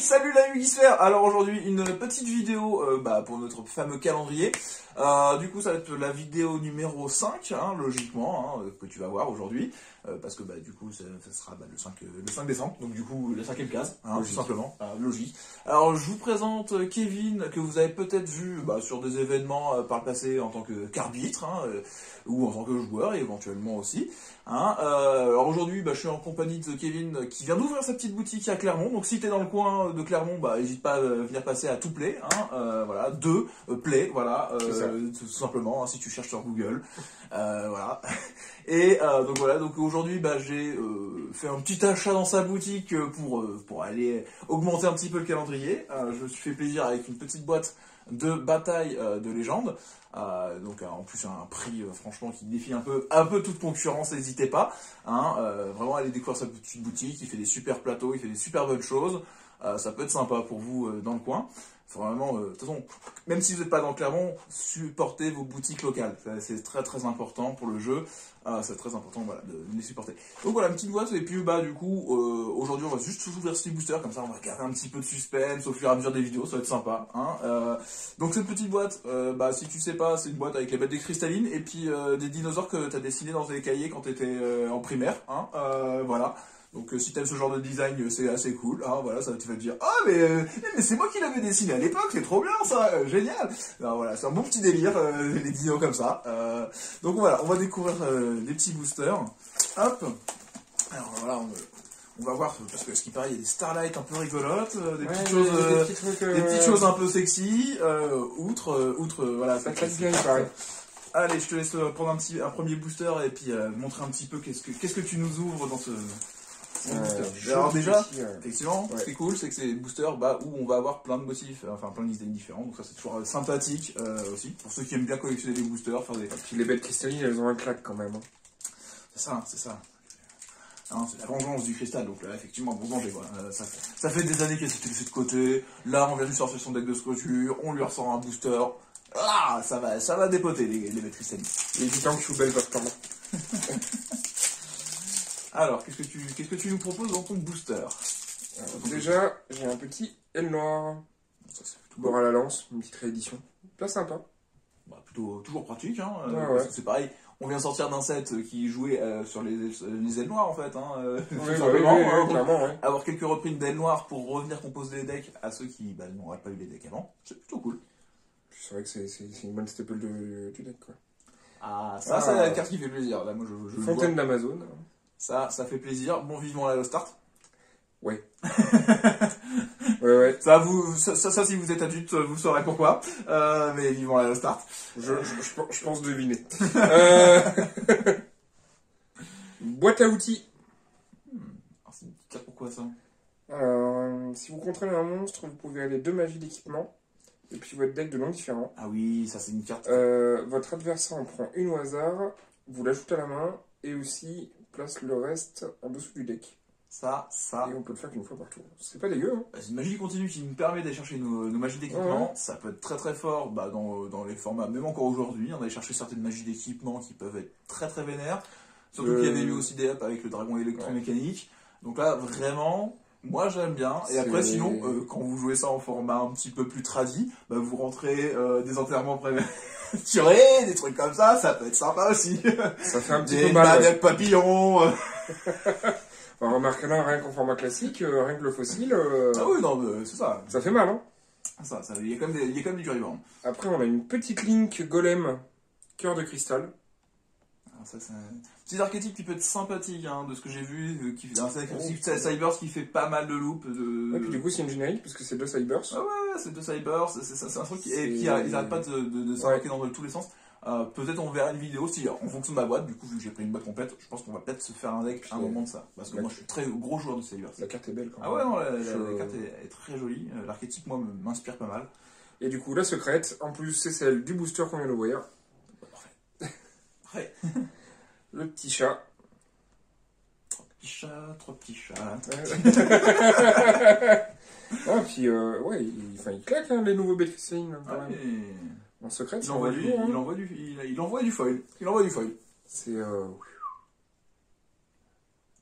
Salut la Mugisphère. Alors aujourd'hui une petite vidéo pour notre fameux calendrier. Du coup ça va être la vidéo numéro 5, logiquement, que tu vas voir aujourd'hui. Parce que du coup ça sera le 5 décembre, donc du coup la 5e case, tout simplement, logique. Alors je vous présente Kevin, que vous avez peut-être vu sur des événements par le passé en tant qu'arbitre, ou en tant que joueur éventuellement aussi. Alors aujourd'hui je suis en compagnie de Kevin qui vient d'ouvrir sa petite boutique à Clermont, donc si t'es dans le coin de Clermont, n'hésite pas à venir passer à tout Play, voilà, Play, voilà, tout simplement, si tu cherches sur Google, voilà. Et donc voilà, donc aujourd'hui j'ai fait un petit achat dans sa boutique pour aller augmenter un petit peu le calendrier. Je me suis fait plaisir avec une petite boîte de bataille de légende. Donc en plus un prix franchement qui défie un peu toute concurrence, n'hésitez pas. Vraiment allez découvrir sa petite boutique, il fait des super plateaux, il fait des super bonnes choses. Ça peut être sympa pour vous dans le coin. Faut vraiment, de toute façon, même si vous n'êtes pas dans Clermont, supportez vos boutiques locales. C'est très très important pour le jeu. C'est très important de les supporter. Donc voilà, une petite boîte. Et puis du coup, aujourd'hui on va juste ouvrir ce booster. Comme ça on va garder un petit peu de suspense au fur et à mesure des vidéos. Ça va être sympa. Donc cette petite boîte, si tu sais pas, c'est une boîte avec les bêtes cristallines. Et puis des dinosaures que tu as dessinés dans des cahiers quand tu étais en primaire. Voilà. Donc si t'aimes ce genre de design, c'est assez cool. Voilà, ça tu vas te dire, mais c'est moi qui l'avais dessiné à l'époque, c'est trop bien ça, génial. Alors, voilà, c'est un bon petit délire, les dinos comme ça. Donc voilà, on va découvrir des petits boosters. Hop. Alors voilà, on va voir, parce que ce qui paraît, il y a des Starlight un peu rigolotes, des petites choses un peu sexy, outre voilà, ça casse bien, pareil. Allez, je te laisse prendre un premier booster et puis montrer un petit peu qu'est-ce que tu nous ouvres dans ce... Alors déjà, effectivement, ce qui est cool, c'est que c'est des boosters où on va avoir plein de motifs, enfin plein de designs différents, donc ça c'est toujours sympathique aussi, pour ceux qui aiment bien collectionner des boosters, faire des... Puis les bêtes cristallines, elles ont un claque quand même. C'est ça. C'est la vengeance du cristal, donc là effectivement, bon danger quoi. Ça fait des années qu'elle s'était laissée de côté, là on vient de lui sortir son deck de scoture, on lui ressort un booster, ça va dépoter les bêtes cristallines. Les titans qui belle pas Alors, qu'est-ce que tu nous proposes dans ton booster? Alors, déjà, j'ai un petit aile noire. Ça, c'est tout bord à la lance, une petite réédition. Pas sympa. Plutôt toujours pratique, ouais. Parce que c'est pareil. On vient de sortir d'un set qui jouait sur les ailes noires en fait. Clairement, avoir quelques reprises d'ailes noires pour revenir composer les decks à ceux qui n'auraient pas eu les decks avant, c'est plutôt cool. C'est vrai que c'est une bonne staple du deck quoi. Ça c'est la carte qui fait plaisir. Là, moi, je Fontaine d'Amazon. Ça fait plaisir. Bon vivement la start. Ouais. ouais. Ça, si vous êtes adulte, vous saurez pourquoi. Mais vivement la start. Je pense deviner. Boîte à outils. C'est une petite carte, pourquoi ça? Si vous contrôlez un monstre, vous pouvez aller 2 magies d'équipement. Et puis votre deck de noms différents. Ah oui, ça c'est une carte. Votre adversaire en prend une au hasard. Vous l'ajoutez à la main. Et aussi place le reste en dessous du deck. Ça. Et on peut le faire qu'une fois par tour. C'est pas dégueu, c'est une magie continue qui nous permet d'aller chercher nos magies d'équipement. Ça peut être très très fort dans les formats, même encore aujourd'hui. On allait chercher certaines magies d'équipement qui peuvent être très très vénères. Surtout qu'il y avait eu aussi des up avec le dragon électromécanique. Donc là, vraiment, moi j'aime bien. Et après, sinon, quand vous jouez ça en format un petit peu plus tradi, vous rentrez des enterrements prématurés, des trucs comme ça peut être sympa aussi. Ça fait un petit peu mal. Des papillons. On remarque là, rien qu'en format classique, rien que le fossile. Ah oui, non, c'est ça. Ça fait mal, Il y a quand même du durivant. Après, on a une petite Link Golem, cœur de cristal. Ça, c'est un petit archétype qui peut être sympathique, de ce que j'ai vu. C'est Cybers qui fait pas mal de loops. Et puis du coup, c'est une générique, parce que c'est 2 Cybers. Ah ouais, c'est 2 Cybers. C'est un truc qui ils arrêtent pas de s'arrêter dans tous les sens. Peut-être on verra une vidéo si en fonction de ma boîte, du coup vu que j'ai pris une boîte complète, je pense qu'on va peut-être se faire un deck à un moment de ça. Parce que moi je suis très gros joueur de Cybers. La carte est belle quand même. Ah ouais, non, la carte est très jolie. L'archétype moi m'inspire pas mal. Et du coup la secrète, en plus c'est celle du booster qu'on vient de voir. Parfait. Le petit chat. 3 petits chats. Puis il claque les nouveaux bêtes cristallines. En secret, il envoie du foil. C'est...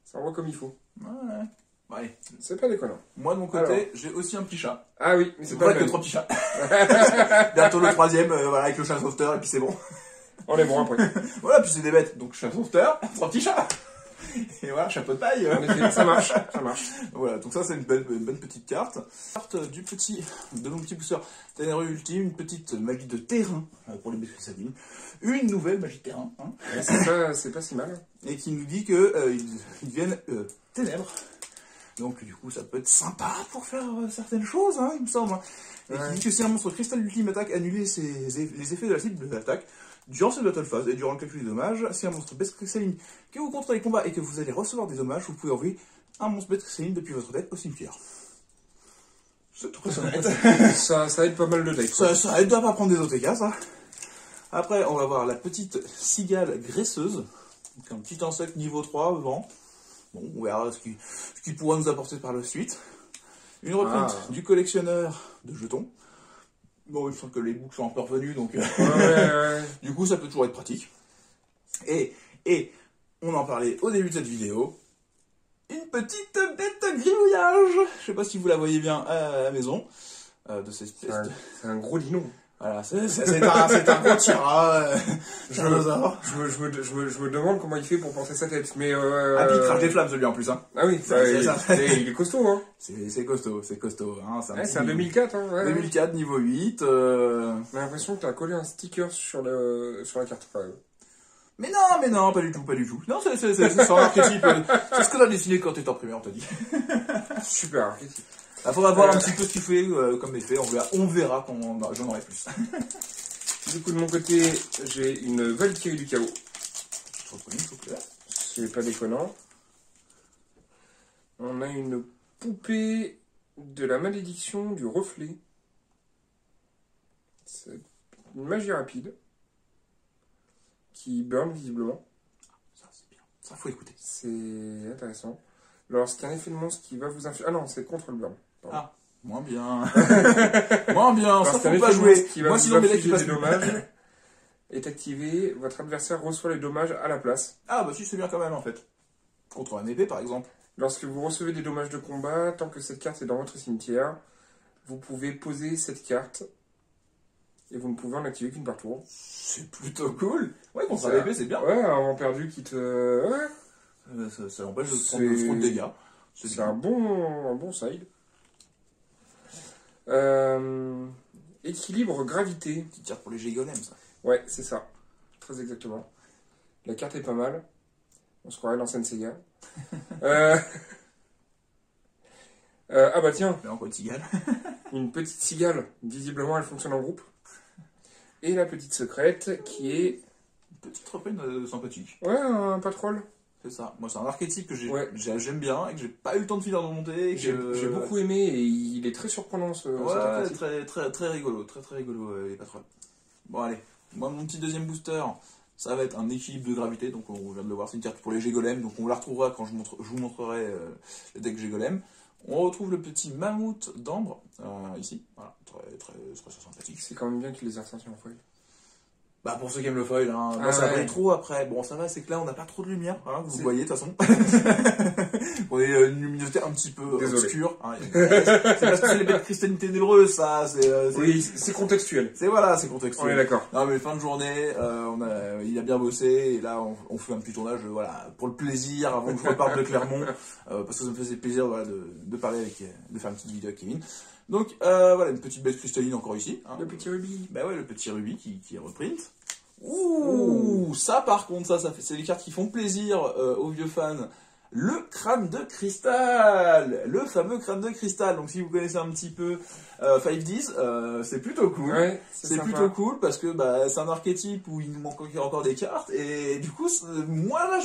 Ça envoie comme il faut. Ouais. Ouais. C'est pas déconnant. Moi, de mon côté, j'ai aussi un petit chat. Ah oui, mais c'est C'est pas pas le que même. 3 petits chats. Bientôt le 3e, voilà, avec le chat sauveteur, et puis c'est bon. On est bon après. Voilà, puis c'est des bêtes. Donc, chat sauveteur, 3 petits chats. Et voilà, chapeau de paille. En effet, ça marche, ça marche. Voilà, donc ça c'est une bonne petite carte. Carte de mon petit booster Ténéreux Ultime, une petite magie de terrain pour les bêtes cristallines. Une nouvelle magie de terrain, hein, C'est pas si mal. et qui nous dit que ils deviennent ténèbres. Donc du coup ça peut être sympa pour faire certaines choses, hein, il me semble. Et qui dit que si un monstre cristal ultime attaque, annulez les effets de la cible de l'attaque durant cette battle phase et durant le calcul des dommages. Si un monstre bête cristalline que vous contrôlez les combats et que vous allez recevoir des dommages, vous pouvez envoyer un monstre bête cristalline depuis votre deck au cimetière. C'est très honnête. Ça aide pas mal le deck. Ça aide à pas prendre des OTK, ça. Après, on va voir la petite cigale graisseuse. Donc un petit insecte niveau 3 vent. Bon, on verra ce qu'il pourra nous apporter par la suite. Une reprint du collectionneur de jetons. Bon, il me semble que les books sont encore revenus, donc Ouais. du coup, ça peut toujours être pratique. Et on en parlait au début de cette vidéo. Une petite bête gribouillage. Je sais pas si vous la voyez bien à la maison. De cette espèce de... C'est un gros dino. Voilà, c'est un gros tira. Je me demande comment il fait pour porter sa tête. Mais Ah, puis il crache des flammes, celui en plus. Hein. Ah oui, il est costaud. Hein. C'est costaud. Hein. C'est un 2004. Hein, ouais. 2004, niveau 8. J'ai l'impression que tu as collé un sticker sur la carte. Quand même. Mais non, pas du tout. Non, c'est un archétype. C'est ce que t'as dessiné quand t'étais en primaire, on t'a dit. Super archétype. Il faudra voir un petit peu ce qu'il fait comme effet. On verra quand j'en aurai plus. Du coup, de mon côté, j'ai une Valkyrie du chaos. C'est pas déconnant. On a une poupée de la malédiction du reflet. C'est une magie rapide. Qui burn visiblement. Ça, c'est bien. Ça, faut écouter. C'est intéressant. Lorsqu'un effet de monstre qui va vous infliger... Ah non, c'est contre le burn. Pardon. Ah, moins bien. Moins bien, ça faut pas jouer. Moi, sinon, mes decks qui passent des dommages est activé, votre adversaire reçoit les dommages à la place. Ah, bah si, c'est bien quand même, en fait. Contre un épée, par exemple. Lorsque vous recevez des dommages de combat, tant que cette carte est dans votre cimetière, vous pouvez poser cette carte et vous ne pouvez en activer qu'une par tour. C'est plutôt cool. Ouais, contre un épée, c'est bien. Ouais, un vent perdu qui te... Ouais. Ça empêche de prendre trop de dégâts. C'est un bon side. Équilibre gravité. Petite carte pour les G-Golem, ça. Ouais, c'est ça. Très exactement. La carte est pas mal. On se croirait dans Senseiya. Ah bah tiens. Mais encore une cigale. Une petite cigale. Visiblement, elle fonctionne en groupe. Et la petite secrète qui est... Une petite reprenne sympathique. Ouais, un patrol. C'est ça. Moi, c'est un archétype que j'aime bien et que j'ai pas eu le temps de finir de monter. J'ai beaucoup aimé et il est très surprenant cet archétype. Très rigolo. Très rigolo, les patrons. Bon, allez. Moi, mon petit deuxième booster, ça va être un équilibre de gravité. Donc, on vient de le voir, c'est une carte pour les G-Golem. Donc, on la retrouvera quand je vous montrerai le deck G-Golem. On retrouve le petit mammouth d'ambre, ici. Voilà, très sympathique. C'est quand même bien qu'il les ait ressortis en foil. Bah pour ceux qui aiment le foil, hein. Moi ça brille trop après. Bon ça va, c'est que là on n'a pas trop de lumière, hein, vous voyez de toute façon. On est une luminosité un petit peu obscure. Hein. C'est parce que c'est les bêtes cristallines ténébreuses, ça. Oui, c'est contextuel. C'est contextuel. On est d'accord. Non mais fin de journée, il a bien bossé et là on fait un petit tournage, voilà, pour le plaisir avant que je reparte de Clermont, parce que ça me faisait plaisir voilà, de parler de faire une petite vidéo avec Kevin. Donc voilà, une petite bête cristalline encore ici. Hein. Le petit rubis. Bah ouais, le petit rubis qui est reprint. Ouh, ça par contre, c'est des cartes qui font plaisir aux vieux fans. Le crâne de cristal, le fameux crâne de cristal. Donc si vous connaissez un petit peu 5Ds, c'est plutôt cool. Ouais, c'est plutôt cool parce que bah, c'est un archétype où il nous manque encore des cartes et du coup moi là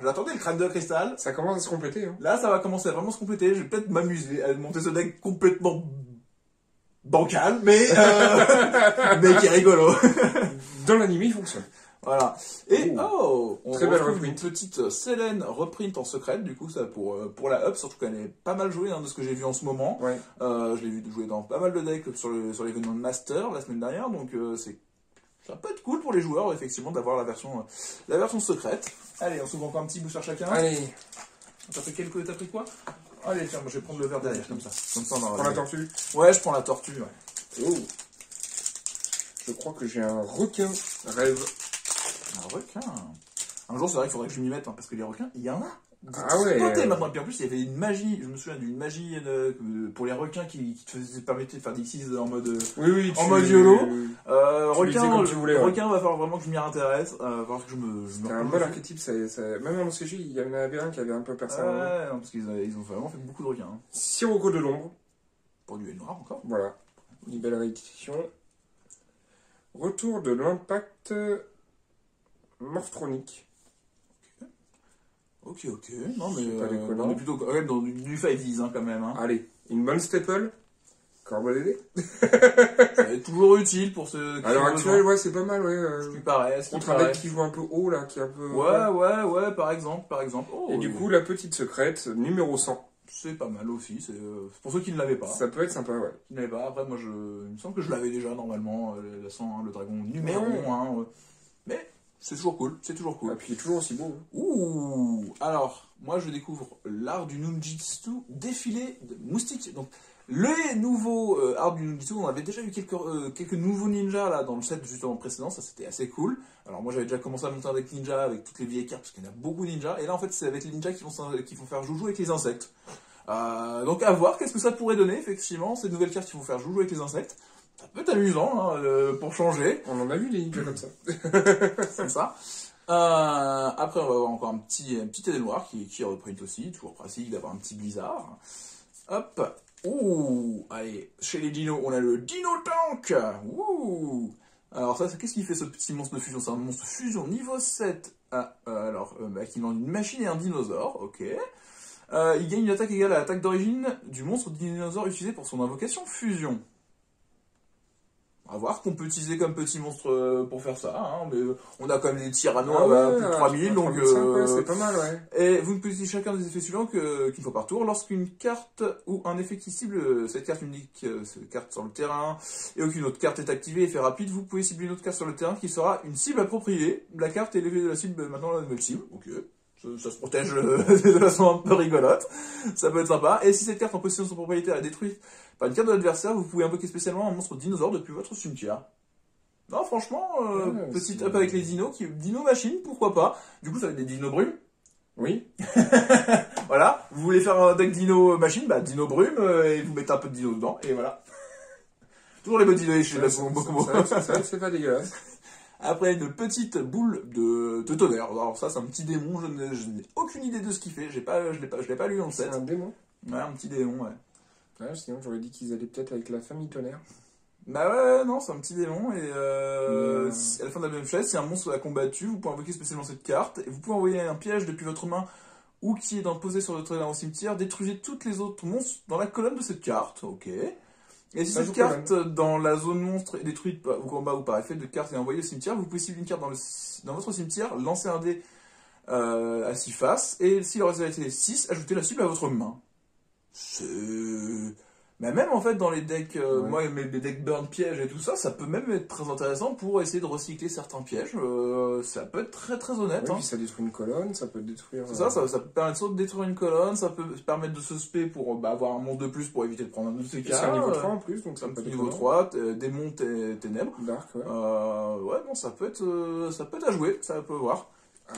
j'attendais le crâne de cristal. Ça commence à se compléter. Hein. Là ça va commencer à vraiment se compléter. Je vais peut-être m'amuser à monter ce deck complètement bancal, mais qui est rigolo. Dans l'anime, il fonctionne. Voilà. Et on très belle retrouve reprint. une petite Selene reprint en secrète, du coup, ça pour la up, surtout qu'elle est pas mal jouée hein, de ce que j'ai vu en ce moment. Ouais. Je l'ai vu jouer dans pas mal de decks sur l'événement de Master la semaine dernière, donc ça peut être cool pour les joueurs, effectivement, d'avoir la version secrète. Allez, on s'ouvre encore un petit booster chacun. Allez. T'as pris quoi? Allez, tiens, moi, je vais prendre le verre derrière, comme ça. Comme ça, on aura Prends la tortue. Ouais, je prends la tortue, ouais. Oh. Je crois que j'ai un requin rêve. Un requin. Un jour, c'est vrai qu'il faudrait que je m'y mette, hein, parce que les requins, il y en a. Ah ouais. Maintenant. Et puis en plus, il y avait une magie, je me souviens d'une magie pour les requins qui permettait de faire des exercices en mode, Oui, en mode YOLO. tu disais comme tu voulais, ouais. Requin, va falloir vraiment que je m'y intéresse. Va falloir que je me C'était un bon archétype, même en OCG, il y en avait un qui avait un peu perçu. Ouais, non, parce qu'ils ont vraiment fait beaucoup de requins. Hein. Sirocco de l'ombre. Pour du noir encore. Voilà, une belle réédition. Retour de l'impact morphronique. Ok. Non, mais pas déconnant. on est plutôt quand même dans du 5-10 hein, quand même. Hein. Allez, une bonne staple. Corbeau-Dédé. Ça va être toujours utile pour ceux qui à l'heure actuelle, ouais, c'est pas mal, ouais. Ce qui paraît. Contre un deck qui joue un peu haut, là, qui est un peu... Ouais, par exemple. Oh, et du coup, la petite secrète, numéro 100. C'est pas mal aussi, c'est pour ceux qui ne l'avaient pas. Ça peut être sympa, ouais. Qui ne l'avaient pas, après moi il me semble que je l'avais déjà normalement, la 101, le dragon numéro 1. Mais c'est toujours cool, Et puis il est toujours aussi beau. Hein. Ouh. Alors, moi je découvre l'art du Nunjitsu défilé de moustiques. Donc, le nouveau art du Nunjitsu, on avait déjà eu quelques nouveaux ninjas là dans le set justement précédent, ça c'était assez cool. Alors moi j'avais déjà commencé à monter un deck ninja avec toutes les vieilles cartes parce qu'il y en a beaucoup de ninjas. Et là en fait c'est avec les ninjas qui vont faire joujou avec les insectes. Donc à voir qu'est-ce que ça pourrait donner effectivement, ces nouvelles cartes qui vont faire joujou avec les insectes. Ça peut être amusant hein, pour changer. On en a vu des ninjas comme ça. C'est ça. Après on va avoir encore un petit TD noir qui reprint aussi, toujours pratique d'avoir un petit blizzard. Hop. Ouh, allez, chez les dinos, on a le Dino Tank. Ouh. Alors ça, qu'est-ce qu'il fait ce petit monstre de fusion? C'est un monstre fusion niveau 7. Qui lance une machine et un dinosaure, ok. Il gagne une attaque égale à l'attaque d'origine du monstre dinosaure utilisé pour son invocation fusion. On va voir qu'on peut utiliser comme petit monstre pour faire ça, hein, mais on a quand même des tyrannos à plus de 3000, donc... c'est pas mal, ouais. Et vous ne pouvez utiliser chacun des effets suivants qu'une fois par tour. Lorsqu'une carte ou un effet qui cible cette carte unique, cette carte sur le terrain, et aucune autre carte est activée, effet rapide, vous pouvez cibler une autre carte sur le terrain qui sera une cible appropriée. La carte et l'effet de la cible, maintenant la nouvelle cible, ok. Ça se protège de façon un peu rigolote, ça peut être sympa. Et si cette carte en possession de son propriétaire est détruite par une carte de l'adversaire, vous pouvez invoquer spécialement un monstre dinosaure depuis votre cimetière. Non, franchement, petit up avec les dinos, dino machine, pourquoi pas. Du coup, ça va être des dinos brumes. Oui. Voilà, vous voulez faire un deck dino machine, bah dino brume, et vous mettez un peu de dino dedans, et voilà. Toujours les bonnes idées chez la Bokomo. C'est pas dégueulasse. Après, une petite boule de tonnerre. Alors ça, c'est un petit démon, je n'ai aucune idée de ce qu'il fait, je l'ai pas lu dans le set. C'est un démon? Ouais, un petit démon, ouais. Ouais, sinon j'aurais dit qu'ils allaient peut-être avec la famille tonnerre. Bah ouais, non, c'est un petit démon, et à la fin de la même chaise, si un monstre a combattu, vous pouvez invoquer spécialement cette carte, et vous pouvez envoyer un piège depuis votre main, ou qui est posé sur votre terrain au cimetière, détruisez toutes les autres monstres dans la colonne de cette carte, ok. Et si cette carte dans la zone monstre est détruite au combat ou par effet de carte et envoyée au cimetière, vous pouvez cibler une carte dans votre cimetière, lancer un dé à 6 faces, et si le résultat était 6, ajoutez la cible à votre main. Mais même en fait dans les decks, moi mes decks burn pièges et tout ça, ça peut même être très intéressant pour essayer de recycler certains pièges. Ça peut être très très honnête. Oui, puis ça détruit une colonne, ça peut détruire... C'est ça peut permettre soit de détruire une colonne, ça peut permettre de se spé pour avoir un monstre de plus pour éviter de prendre un autre CK. C'est un niveau 3 en plus, donc ça peut être niveau 3, démon ténèbres. Dark, ouais. Ouais, non, ça peut être à jouer, ça peut voir.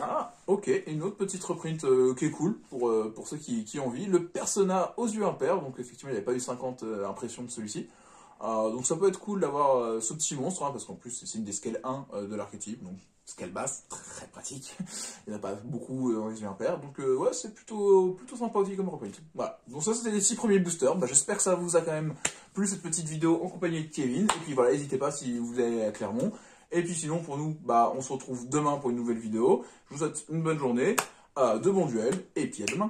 Ah, ok, une autre petite reprint qui est cool pour ceux qui ont envie. Le Persona aux yeux impairs, donc effectivement il n'y avait pas eu 50 impressions de celui-ci. Donc ça peut être cool d'avoir ce petit monstre, hein, parce qu'en plus c'est une des scales 1 de l'archétype, donc scale basse, très pratique. Il n'y en a pas beaucoup dans les yeux impairs, donc ouais, c'est plutôt sympa aussi comme reprint. Voilà, donc ça c'était les 6 premiers boosters. Bah, j'espère que ça vous a quand même plu cette petite vidéo en compagnie de Kevin. Et puis voilà, n'hésitez pas si vous allez à Clermont. Et puis sinon, pour nous, bah, on se retrouve demain pour une nouvelle vidéo. Je vous souhaite une bonne journée, de bons duels, et puis à demain.